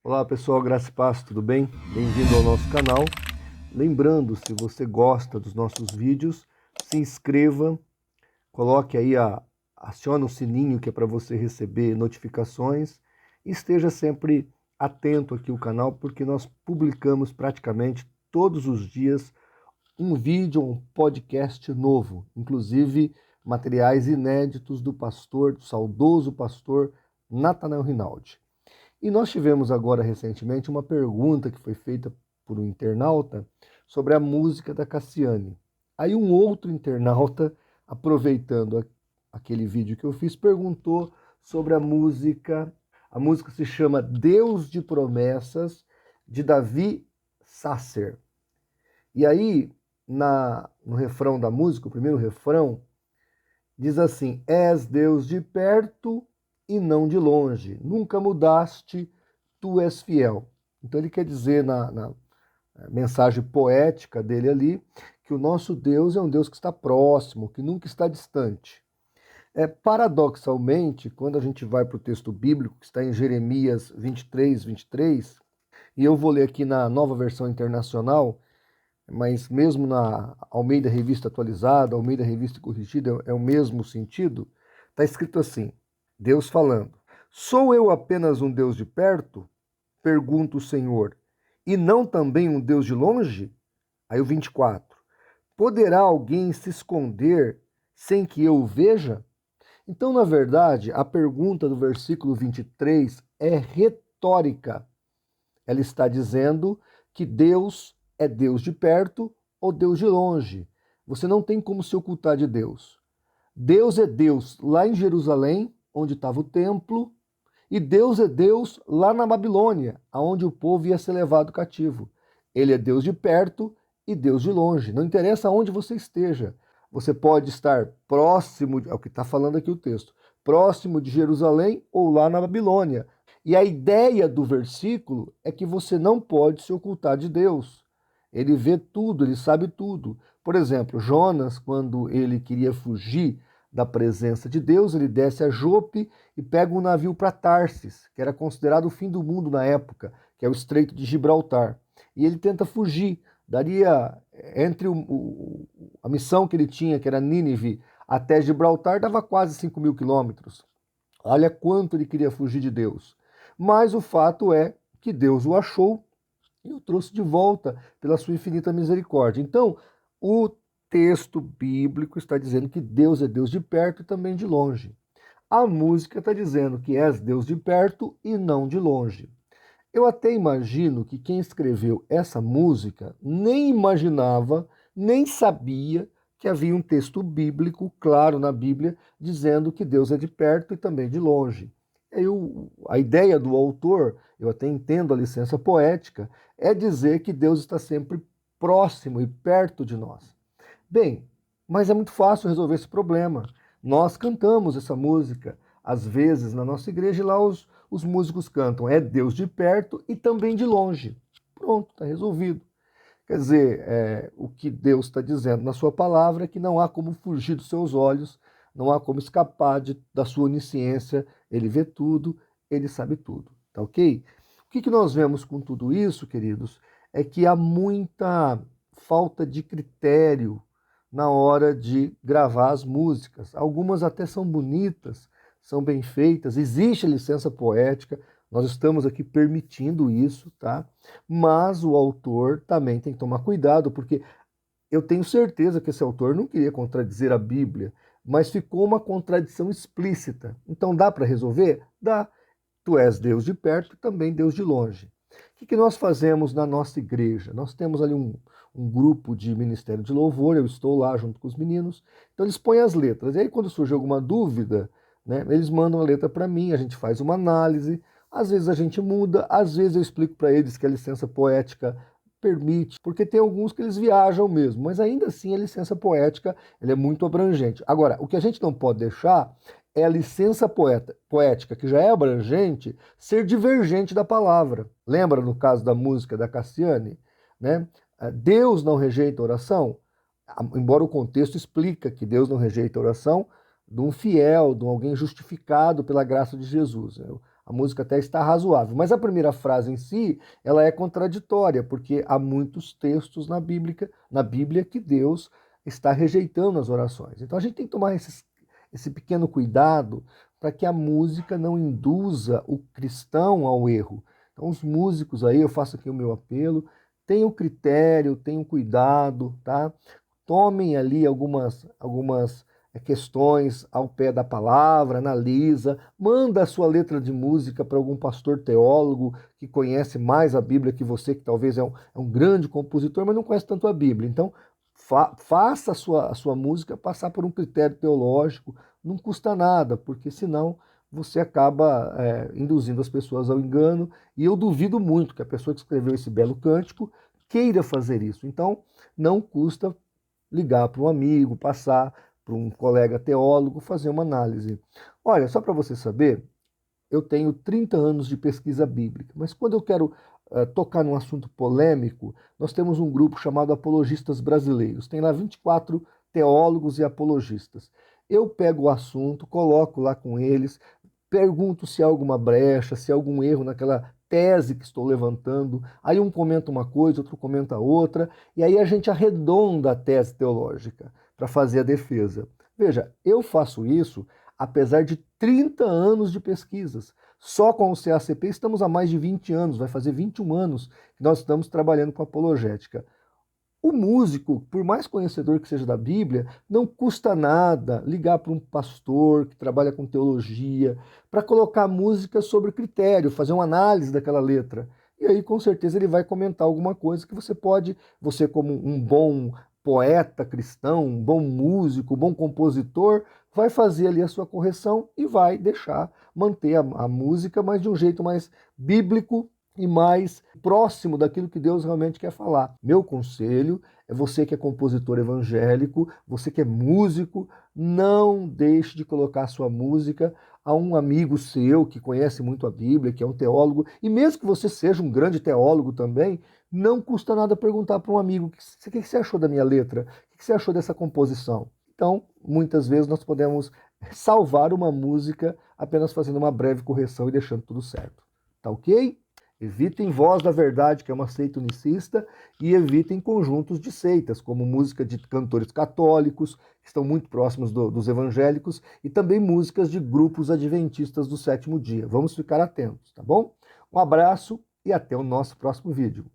Olá pessoal, graça e paz, tudo bem? Bem-vindo ao nosso canal. Lembrando, se você gosta dos nossos vídeos, se inscreva, coloque aí, acione o sininho que é para você receber notificações e esteja sempre atento aqui ao canal, porque nós publicamos praticamente todos os dias um vídeo, um podcast novo, inclusive materiais inéditos do saudoso pastor Natanael Rinaldi. E nós tivemos agora recentemente uma pergunta que foi feita por um internauta sobre a música da Cassiane. Aí um outro internauta, aproveitando aquele vídeo que eu fiz, perguntou sobre a música. A música se chama Deus de Promessas, de Davi Sasser. E aí, no refrão da música, o primeiro refrão, diz assim: És Deus de perto e não de longe, nunca mudaste, tu és fiel. Então ele quer dizer na mensagem poética dele ali que o nosso Deus é um Deus que está próximo, que nunca está distante. Paradoxalmente, quando a gente vai para o texto bíblico, que está em Jeremias 23, e eu vou ler aqui na Nova Versão Internacional, mas mesmo na Almeida Revista Atualizada, Almeida Revista Corrigida, é o mesmo sentido, está escrito assim, Deus falando: Sou eu apenas um Deus de perto? Pergunta o Senhor. E não também um Deus de longe? Aí o 24. Poderá alguém se esconder sem que eu o veja? Então, na verdade, a pergunta do versículo 23 é retórica. Ela está dizendo que Deus é Deus de perto ou Deus de longe. Você não tem como se ocultar de Deus. Deus é Deus lá em Jerusalém, onde estava o templo, e Deus é Deus lá na Babilônia, aonde o povo ia ser levado cativo. Ele é Deus de perto e Deus de longe. Não interessa onde você esteja. Você pode estar próximo, é o que está falando aqui o texto, próximo de Jerusalém ou lá na Babilônia. E a ideia do versículo é que você não pode se ocultar de Deus. Ele vê tudo, ele sabe tudo. Por exemplo, Jonas, quando ele queria fugir da presença de Deus, ele desce a Jope e pega um navio para Tarsis, que era considerado o fim do mundo na época, que é o Estreito de Gibraltar. E ele tenta fugir. Daria, entre a missão que ele tinha, que era Nínive, até Gibraltar, dava quase 5.000 quilômetros. Olha quanto ele queria fugir de Deus. Mas o fato é que Deus o achou e o trouxe de volta pela sua infinita misericórdia. Então, o texto bíblico está dizendo que Deus é Deus de perto e também de longe. A música está dizendo que és Deus de perto e não de longe. Eu até imagino que quem escreveu essa música nem imaginava, nem sabia que havia um texto bíblico claro na Bíblia dizendo que Deus é de perto e também de longe. A ideia do autor, eu até entendo a licença poética, é dizer que Deus está sempre próximo e perto de nós. Bem, mas é muito fácil resolver esse problema. Nós cantamos essa música, às vezes, na nossa igreja, e lá os músicos cantam, é Deus de perto e também de longe. Pronto, está resolvido. Quer dizer, o que Deus está dizendo na sua palavra é que não há como fugir dos seus olhos, não há como escapar da sua onisciência, ele vê tudo, ele sabe tudo, tá ok? O que nós vemos com tudo isso, queridos, é que há muita falta de critério na hora de gravar as músicas. Algumas até são bonitas, são bem feitas, existe a licença poética, nós estamos aqui permitindo isso, tá? Mas o autor também tem que tomar cuidado, porque eu tenho certeza que esse autor não queria contradizer a Bíblia, mas ficou uma contradição explícita. Então dá para resolver? Dá. Tu és Deus de perto e também Deus de longe. O que nós fazemos na nossa igreja? Nós temos ali um grupo de ministério de louvor, eu estou lá junto com os meninos, então eles põem as letras. E aí quando surge alguma dúvida, né, eles mandam a letra para mim, a gente faz uma análise, às vezes a gente muda, às vezes eu explico para eles que a licença poética permite, porque tem alguns que eles viajam mesmo, mas ainda assim a licença poética ela é muito abrangente. Agora, o que a gente não pode deixar é a licença poética, que já é abrangente, ser divergente da palavra. Lembra no caso da música da Cassiane? Né? Deus não rejeita a oração, embora o contexto explica que Deus não rejeita a oração de um fiel, de um alguém justificado pela graça de Jesus. a música até está razoável. Mas a primeira frase em si, ela é contraditória, porque há muitos textos na Bíblia que Deus está rejeitando as orações. Então a gente tem que tomar esse pequeno cuidado para que a música não induza o cristão ao erro. Então os músicos aí, eu faço aqui o meu apelo, tenham critério, tenham cuidado, tá? Tomem ali algumas questões ao pé da palavra, analisa, manda a sua letra de música para algum pastor teólogo que conhece mais a Bíblia que você, que talvez é um grande compositor, mas não conhece tanto a Bíblia. Então, faça a sua música passar por um critério teológico, não custa nada, porque senão você acaba induzindo as pessoas ao engano, e eu duvido muito que a pessoa que escreveu esse belo cântico queira fazer isso. Então, não custa ligar para um amigo, passar para um colega teólogo, fazer uma análise. Olha, só para você saber, eu tenho 30 anos de pesquisa bíblica, mas quando eu quero tocar num assunto polêmico, nós temos um grupo chamado Apologistas Brasileiros. Tem lá 24 teólogos e apologistas. Eu pego o assunto, coloco lá com eles, pergunto se há alguma brecha, se há algum erro naquela tese que estou levantando. Aí um comenta uma coisa, outro comenta outra, e aí a gente arredonda a tese teológica para fazer a defesa. Veja, eu faço isso apesar de 30 anos de pesquisas. Só com o CACP estamos há mais de 20 anos, vai fazer 21 anos que nós estamos trabalhando com apologética. O músico, por mais conhecedor que seja da Bíblia, não custa nada ligar para um pastor que trabalha com teologia, para colocar música sobre critério, fazer uma análise daquela letra. E aí, com certeza, ele vai comentar alguma coisa que você como um bom poeta cristão, um bom músico, um bom compositor, vai fazer ali a sua correção e vai manter a música, mas de um jeito mais bíblico e mais próximo daquilo que Deus realmente quer falar. Meu conselho é você que é compositor evangélico, você que é músico, não deixe de colocar a sua música a um amigo seu que conhece muito a Bíblia, que é um teólogo, e mesmo que você seja um grande teólogo também, não custa nada perguntar para um amigo: o que você achou da minha letra? O que você achou dessa composição? Então, muitas vezes nós podemos salvar uma música apenas fazendo uma breve correção e deixando tudo certo. Tá ok? Evitem Voz da Verdade, que é uma seita unicista, e evitem conjuntos de seitas, como música de cantores católicos, que estão muito próximos dos evangélicos, e também músicas de grupos adventistas do sétimo dia. Vamos ficar atentos, tá bom? Um abraço e até o nosso próximo vídeo.